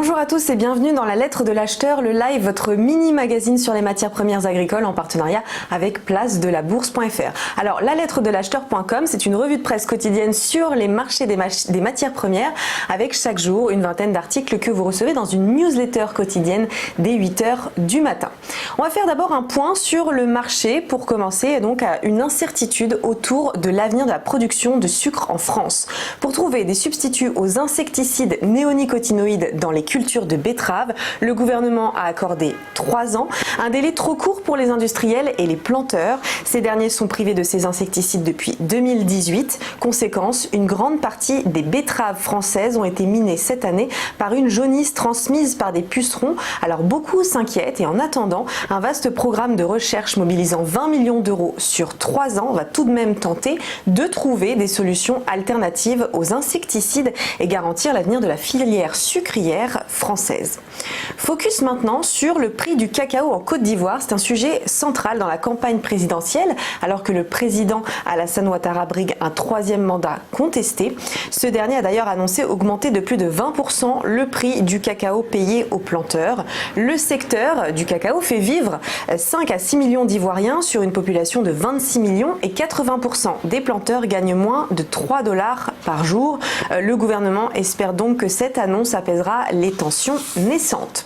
Bonjour à tous et bienvenue dans la lettre de l'acheteur, le live, votre mini-magazine sur les matières premières agricoles en partenariat avec place-de-la-bourse.fr. Alors, la lettre de l'acheteur.com, c'est une revue de presse quotidienne sur les marchés des matières premières avec chaque jour une vingtaine d'articles que vous recevez dans une newsletter quotidienne dès 8h du matin. On va faire d'abord un point sur le marché pour commencer donc à une incertitude autour de l'avenir de la production de sucre en France. Pour trouver des substituts aux insecticides néonicotinoïdes dans les cultures de betteraves, le gouvernement a accordé 3 ans, un délai trop court pour les industriels et les planteurs. Ces derniers sont privés de ces insecticides depuis 2018. Conséquence, une grande partie des betteraves françaises ont été minées cette année par une jaunisse transmise par des pucerons. Alors beaucoup s'inquiètent et en attendant, un vaste programme de recherche mobilisant 20 millions d'euros sur 3 ans va tout de même tenter de trouver des solutions alternatives aux insecticides et garantir l'avenir de la filière sucrière française. Focus maintenant sur le prix du cacao en Côte d'Ivoire. C'est un sujet central dans la campagne présidentielle alors que le président Alassane Ouattara brigue un 3e mandat contesté. Ce dernier a d'ailleurs annoncé augmenter de plus de 20% le prix du cacao payé aux planteurs. Le secteur du cacao fait vivre 5 à 6 millions d'Ivoiriens sur une population de 26 millions et 80% des planteurs gagnent moins de 3 $ par jour. Le gouvernement espère donc que cette annonce apaisera les tensions naissantes.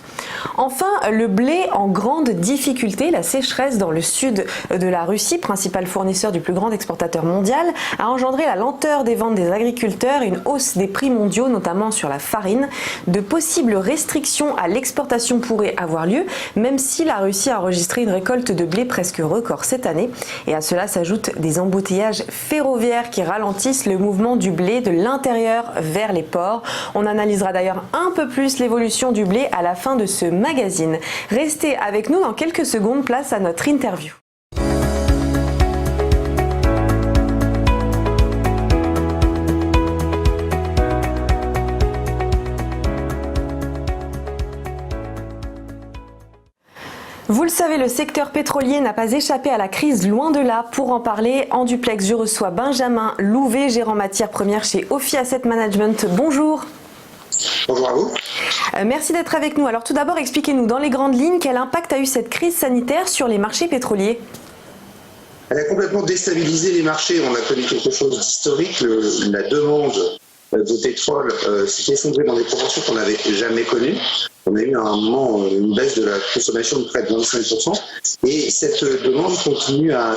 Enfin, le blé en grande difficulté. La sécheresse dans le sud de la Russie, principal fournisseur du plus grand exportateur mondial, a engendré la lenteur des ventes des agriculteurs et une hausse des prix mondiaux, notamment sur la farine. De possibles restrictions à l'exportation pourraient avoir lieu, même si la Russie a enregistré une récolte de blé presque record cette année. Et à cela s'ajoutent des embouteillages ferroviaires qui ralentissent le mouvement du blé de l'intérieur vers les ports. On analysera d'ailleurs un peu plus l'évolution du blé à la fin de ce magazine. Restez avec nous dans quelques secondes, place à notre interview. Vous le savez, le secteur pétrolier n'a pas échappé à la crise, loin de là. Pour en parler, en duplex, je reçois Benjamin Louvet, gérant matières premières chez Ophi Asset Management. Bonjour. Bonjour à vous. Merci d'être avec nous. Alors tout d'abord, expliquez-nous dans les grandes lignes quel impact a eu cette crise sanitaire sur les marchés pétroliers. Elle a complètement déstabilisé les marchés. On a connu quelque chose d'historique. La demande de pétrole s'est effondrée dans des proportions qu'on n'avait jamais connues. On a eu à un moment une baisse de la consommation de près de 25%. Et cette demande continue à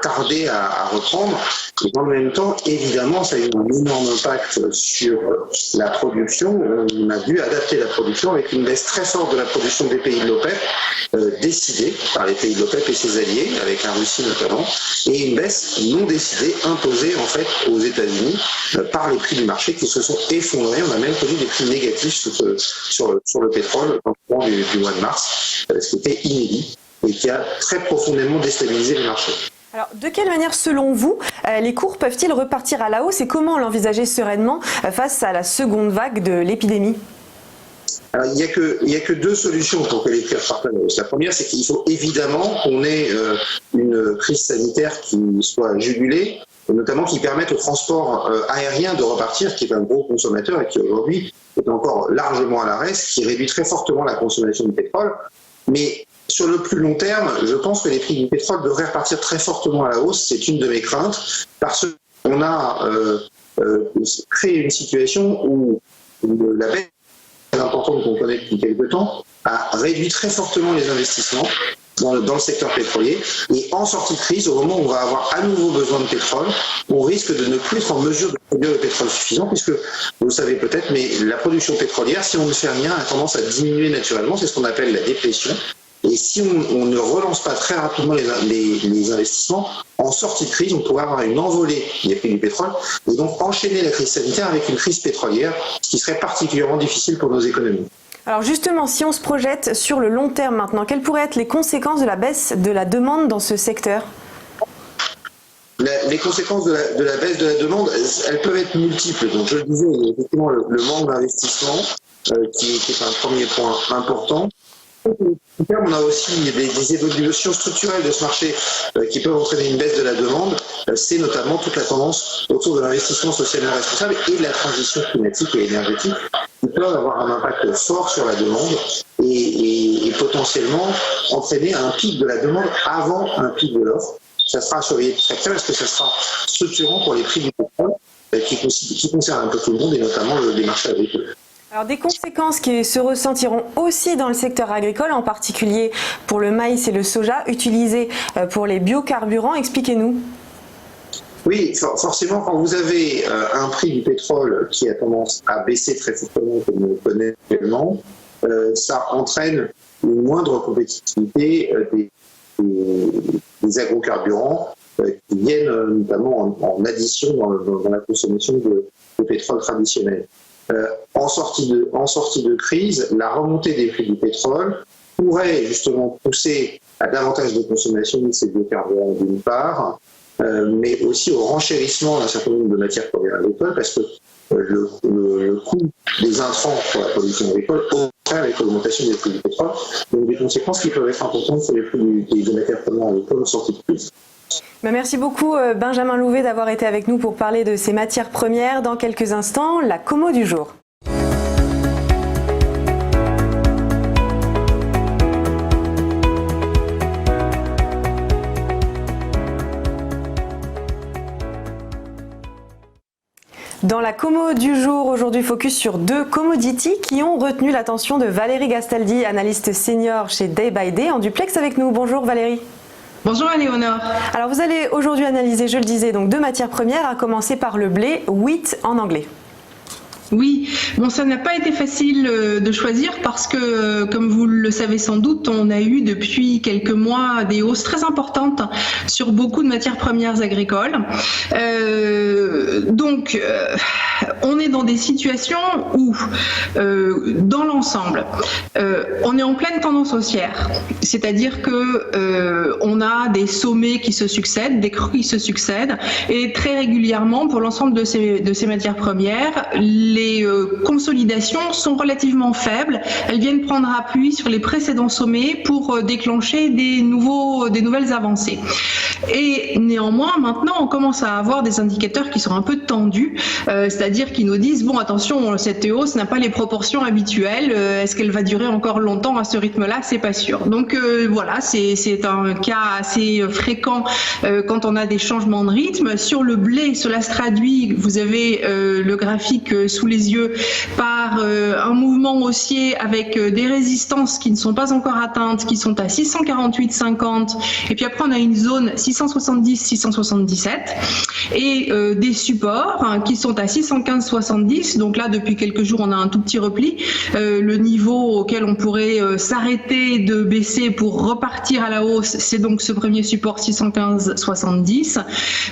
tarder à reprendre. Et dans le même temps, évidemment, ça a eu un énorme impact sur la production. On a dû adapter la production avec une baisse très forte de la production des pays de l'OPEP, décidée par les pays de l'OPEP et ses alliés, avec la Russie notamment, et une baisse non décidée, imposée en fait aux États-Unis par les prix du marché qui se sont effondrés. On a même connu des prix négatifs sur le pétrole au courant du mois de mars, ce qui était inédit et qui a très profondément déstabilisé les marchés. Alors, de quelle manière, selon vous, les cours peuvent-ils repartir à la hausse et comment l'envisager sereinement face à la seconde vague de l'épidémie ? Alors, il n'y a que 2 solutions pour que les prix repartent à la hausse. La première, c'est qu'il faut évidemment qu'on ait une crise sanitaire qui soit jugulée, et notamment qui permette au transport aérien de repartir, qui est un gros consommateur et qui aujourd'hui est encore largement à l'arrêt, ce qui réduit très fortement la consommation de pétrole. Mais sur le plus long terme, je pense que les prix du pétrole devraient repartir très fortement à la hausse. C'est une de mes craintes, parce qu'on a créé une situation où la baisse importante qu'on connaît depuis quelques temps a réduit très fortement les investissements dans le secteur pétrolier. Et en sortie de crise, au moment où on va avoir à nouveau besoin de pétrole, on risque de ne plus être en mesure de produire le pétrole suffisant, puisque, vous le savez peut-être, mais la production pétrolière, si on ne fait rien, a tendance à diminuer naturellement. C'est ce qu'on appelle la déplétion. Et si on ne relance pas très rapidement les investissements, en sortie de crise, on pourrait avoir une envolée des prix du pétrole et donc enchaîner la crise sanitaire avec une crise pétrolière, ce qui serait particulièrement difficile pour nos économies. Alors justement, si on se projette sur le long terme maintenant, quelles pourraient être les conséquences de la baisse de la demande dans ce secteur ? Les conséquences de la baisse de la demande, elles peuvent être multiples. Donc je le disais, effectivement, le manque d'investissement, qui est un premier point important. On a aussi des évolutions structurelles de ce marché qui peuvent entraîner une baisse de la demande. C'est notamment toute la tendance autour de l'investissement socialement responsable et de la transition climatique et énergétique qui peuvent avoir un impact fort sur la demande et potentiellement entraîner un pic de la demande avant un pic de l'offre. Ça sera surveillé de très près parce que ça sera structurant pour les prix du pétrole qui concerne un peu tout le monde et notamment les marchés agricoles. Alors des conséquences qui se ressentiront aussi dans le secteur agricole, en particulier pour le maïs et le soja utilisés pour les biocarburants. Expliquez-nous. Oui, forcément, quand vous avez un prix du pétrole qui a tendance à baisser très fortement, comme on le connaît actuellement, ça entraîne une moindre compétitivité des agrocarburants qui viennent notamment en addition dans la consommation de pétrole traditionnel. En sortie de crise, la remontée des prix du pétrole pourrait justement pousser à davantage de consommation de ces biocarburants d'une part, mais aussi au renchérissement d'un certain nombre de matières premières agricoles parce que le coût des intrants pour la production agricole augmente avec l'augmentation des prix du pétrole, donc des conséquences qui peuvent être importantes sur les prix des matières premières agricoles en sortie de crise. Merci beaucoup Benjamin Louvet d'avoir été avec nous pour parler de ces matières premières. Dans quelques instants, la Como du jour. Dans la Como du jour, aujourd'hui focus sur deux commodities qui ont retenu l'attention de Valérie Gastaldi, analyste senior chez Day by Day, en duplex avec nous. Bonjour Valérie. Bonjour Léonore. Alors vous allez aujourd'hui analyser, je le disais, donc deux matières premières, à commencer par le blé, wheat en anglais. Oui, bon, ça n'a pas été facile de choisir parce que, comme vous le savez sans doute, on a eu depuis quelques mois des hausses très importantes sur beaucoup de matières premières agricoles. Donc, on est dans des situations où, dans l'ensemble, on est en pleine tendance haussière. C'est-à-dire que on a des sommets qui se succèdent, des creux qui se succèdent, et très régulièrement, pour l'ensemble de ces matières premières, les consolidations sont relativement faibles. Elles viennent prendre appui sur les précédents sommets pour déclencher des nouvelles avancées. Et néanmoins, maintenant, on commence à avoir des indicateurs qui sont un peu tendus, c'est-à-dire qui nous disent, bon, attention, cette hausse n'a pas les proportions habituelles. Est-ce qu'elle va durer encore longtemps à ce rythme-là? C'est pas sûr. Donc voilà, c'est un cas assez fréquent quand on a des changements de rythme. Sur le blé, cela se traduit, vous avez le graphique sous les yeux, par un mouvement haussier avec des résistances qui ne sont pas encore atteintes, qui sont à 648,50, et puis après on a une zone 670-677 et des supports qui sont à 615,70. Donc là, depuis quelques jours, on a un tout petit repli. Le niveau auquel on pourrait s'arrêter de baisser pour repartir à la hausse, c'est donc ce premier support 615,70.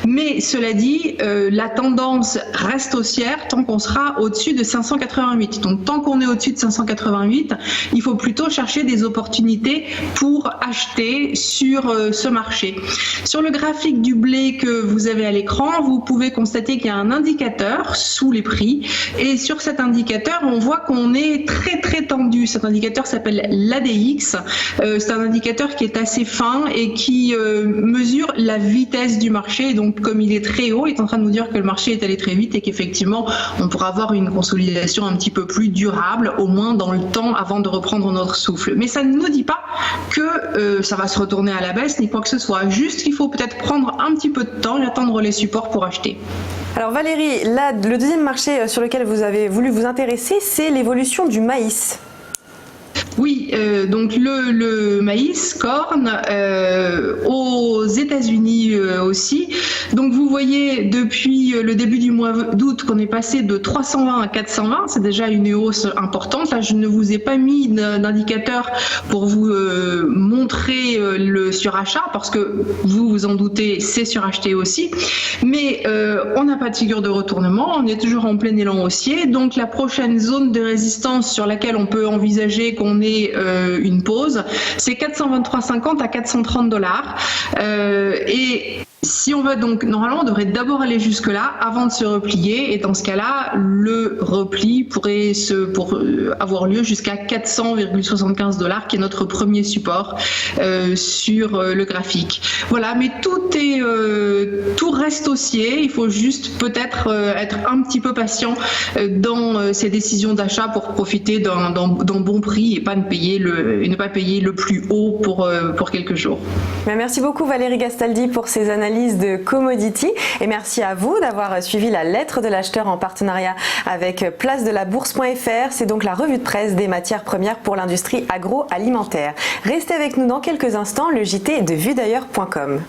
Mais cela dit, la tendance reste haussière tant qu'on sera au-dessus de 588. Donc tant qu'on est au-dessus de 588, il faut plutôt chercher des opportunités pour acheter sur ce marché. Sur le graphique du blé que vous avez à l'écran, vous pouvez constater qu'il y a un indicateur sous les prix, et sur cet indicateur, on voit qu'on est très très tendu. Cet indicateur s'appelle l'ADX. C'est un indicateur qui est assez fin et qui mesure la vitesse du marché. Donc comme il est très haut, il est en train de nous dire que le marché est allé très vite et qu'effectivement, on pourra avoir une consolidation un petit peu plus durable, au moins dans le temps, avant de reprendre notre souffle. Mais ça ne nous dit pas que ça va se retourner à la baisse, ni quoi que ce soit. Juste qu'il faut peut-être prendre un petit peu de temps et attendre les supports pour acheter. Alors Valérie, là, le deuxième marché sur lequel vous avez voulu vous intéresser, c'est l'évolution du maïs. Oui, donc le maïs, corn, aux États-Unis aussi. Donc vous voyez depuis le début du mois d'août qu'on est passé de 320 à 420. C'est déjà une hausse importante. Là, je ne vous ai pas mis d'indicateur pour vous montrer le surachat parce que vous vous en doutez, c'est suracheté aussi. Mais on n'a pas de figure de retournement. On est toujours en plein élan haussier. Donc la prochaine zone de résistance sur laquelle on peut envisager qu'on ait une pause, c'est 423,50 à 430 $. Et Si on veut donc, normalement, on devrait d'abord aller jusque-là avant de se replier. Et dans ce cas-là, le repli pourrait avoir lieu jusqu'à 400,75 $, qui est notre premier support sur le graphique. Voilà, mais tout reste haussier. Il faut juste peut-être être un petit peu patient dans ces décisions d'achat pour profiter d'un bon prix et ne pas payer le plus haut pour quelques jours. Merci beaucoup Valérie Gastaldi pour ces analyses de commodity et merci à vous d'avoir suivi la lettre de l'acheteur en partenariat avec place-de-la-bourse.fr. C'est donc la revue de presse des matières premières pour l'industrie agroalimentaire. Restez avec nous dans quelques instants, le JT de vuedailleurs.com.